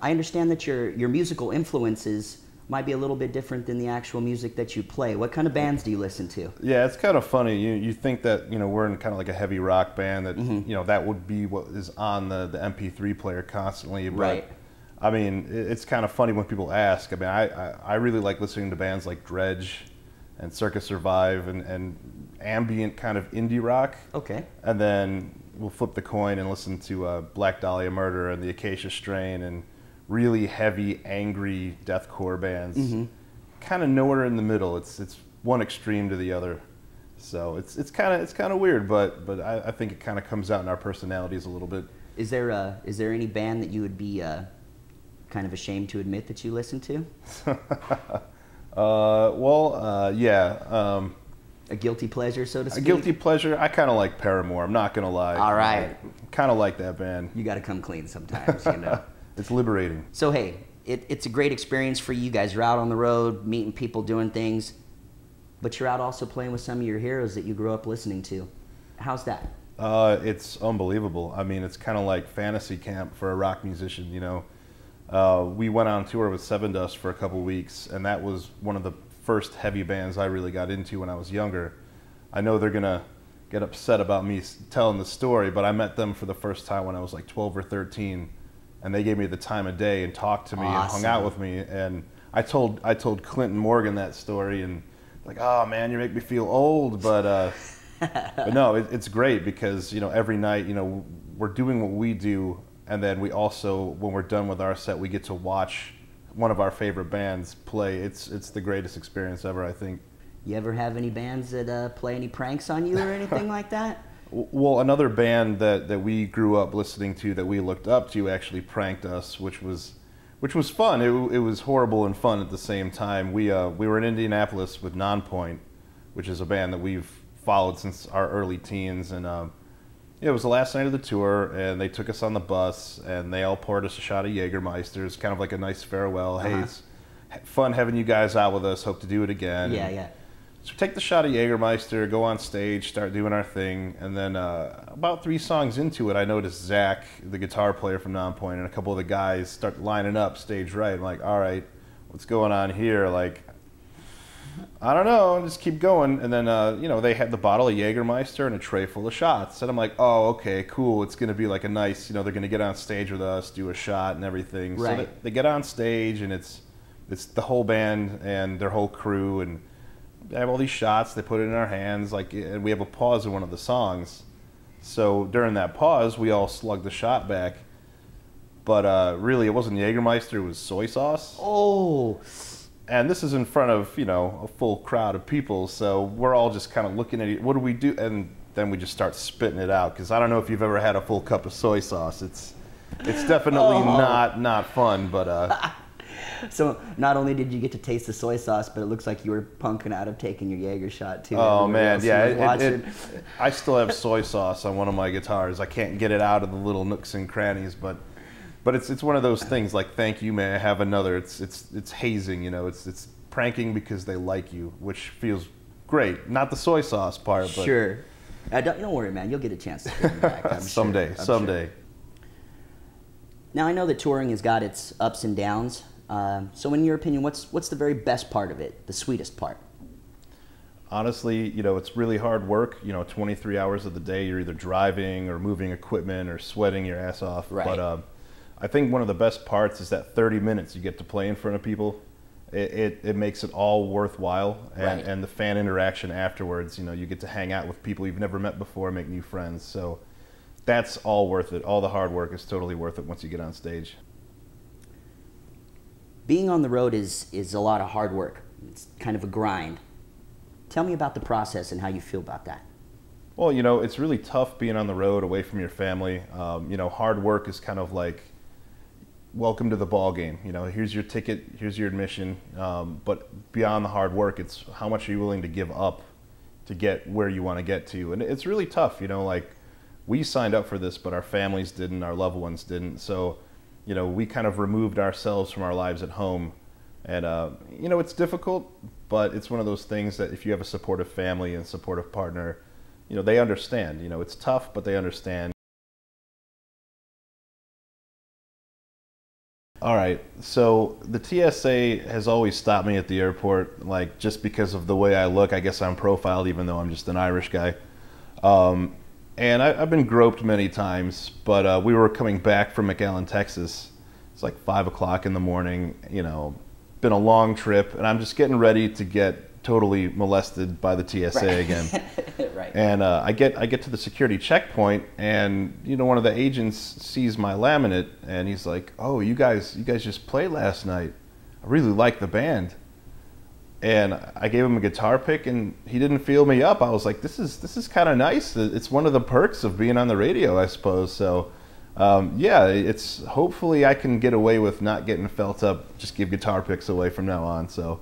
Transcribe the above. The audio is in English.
I understand that your musical influences might be a little bit different than the actual music that you play. What kind of bands do you listen to? Yeah, it's kind of funny. You think that, you know, we're in kind of like a heavy rock band, that, you know, that would be what is on the MP3 player constantly. But, right. I mean, it's kind of funny when people ask. I mean, I really like listening to bands like Dredge and Circus Survive and ambient kind of indie rock. Okay. And then we'll flip the coin and listen to Black Dahlia Murder and the Acacia Strain and really heavy, angry deathcore bands. Kind of nowhere in the middle. It's one extreme to the other. So it's kind of weird, but I think it kind of comes out in our personalities a little bit. Is there any band that you would be kind of ashamed to admit that you listen to? Yeah. A guilty pleasure, so to speak? A guilty pleasure? I kind of like Paramore, I'm not going to lie. All right. Kind of like that band. You got to come clean sometimes, you know. It's liberating. So, hey, it's a great experience for you guys. You're out on the road, meeting people, doing things, but you're out also playing with some of your heroes that you grew up listening to. How's that? It's unbelievable. I mean, it's kind of like fantasy camp for a rock musician, you know. We went on tour with Seven Dust for a couple weeks, and that was one of the first heavy bands I really got into when I was younger. I know they're going to get upset about me telling the story, but I met them for the first time when I was like 12 or 13, and they gave me the time of day and talked to me and hung out with me. And I told Clinton Morgan that story, and like, oh man, you make me feel old, but no, it's great because, you know, every night, you know, we're doing what we do, and then we also, when we're done with our set, we get to watch one of our favorite bands play. It's the greatest experience ever, I think. You ever have any bands that play any pranks on you or anything like that? Well, another band that we grew up listening to, that we looked up to, actually pranked us, which was fun. It was horrible and fun at the same time. We were in Indianapolis with Nonpoint, which is a band that we've followed since our early teens, and it was the last night of the tour, and they took us on the bus, and they all poured us a shot of Jägermeister. It's kind of like a nice farewell. Hey, it's fun having you guys out with us. Hope to do it again. Yeah, yeah. So take the shot of Jägermeister, go on stage, start doing our thing, and then about 3 songs into it, I noticed Zach, the guitar player from Nonpoint, and a couple of the guys start lining up stage right. I'm like, all right, what's going on here? Like, I don't know, just keep going. And then, you know, they had the bottle of Jägermeister and a tray full of shots. And I'm like, oh, okay, cool. It's going to be like a nice, you know, they're going to get on stage with us, do a shot and everything. Right. So they get on stage, and it's the whole band and their whole crew, and they have all these shots. They put it in our hands, like, and we have a pause in one of the songs. So during that pause, we all slug the shot back. But really, it wasn't Jägermeister, it was soy sauce. Oh. And this is in front of, you know, a full crowd of people, so we're all just kind of looking at it. What do we do? And then we just start spitting it out, because I don't know if you've ever had a full cup of soy sauce. It's definitely not fun, but... So not only did you get to taste the soy sauce, but it looks like you were punking out of taking your Jaeger shot too. Oh man, yeah. I still have soy sauce on one of my guitars. I can't get it out of the little nooks and crannies, but it's one of those things like, thank you, may I have another? It's hazing, you know. It's pranking because they like you, which feels great. Not the soy sauce part, but sure. Don't worry, man. You'll get a chance to get them back. Someday. Sure. Now I know that touring has got its ups and downs. So in your opinion, what's the very best part of it, the sweetest part? Honestly, you know, it's really hard work. You know, 23 hours of the day, you're either driving or moving equipment or sweating your ass off. Right. But I think one of the best parts is that 30 minutes you get to play in front of people. It makes it all worthwhile. And the fan interaction afterwards, you know, you get to hang out with people you've never met before, make new friends. So that's all worth it. All the hard work is totally worth it once you get on stage. Being on the road is a lot of hard work. It's kind of a grind. Tell me about the process and how you feel about that. Well, you know, it's really tough being on the road away from your family. You know, hard work is kind of like, welcome to the ball game. You know, here's your ticket, here's your admission. But beyond the hard work, it's how much are you willing to give up to get where you want to get to. And it's really tough, you know, like, we signed up for this, but our families didn't, our loved ones didn't. So, you know, we kind of removed ourselves from our lives at home. And, you know, it's difficult, but it's one of those things that if you have a supportive family and supportive partner, you know, they understand. You know, it's tough, but they understand. All right. So the TSA has always stopped me at the airport, like just because of the way I look. I guess I'm profiled, even though I'm just an Irish guy. And I've been groped many times, but we were coming back from McAllen, Texas. It's like 5 o'clock in the morning. You know, been a long trip, and I'm just getting ready to get totally molested by the TSA Right. again. Right. And I get to the security checkpoint, and you know, one of the agents sees my laminate, and he's like, "Oh, you guys just played last night. I really like the band." And I gave him a guitar pick, and he didn't feel me up. I was like, "This is kind of nice. It's one of the perks of being on the radio, I suppose." So, yeah, it's hopefully I can get away with not getting felt up. Just give guitar picks away from now on. So.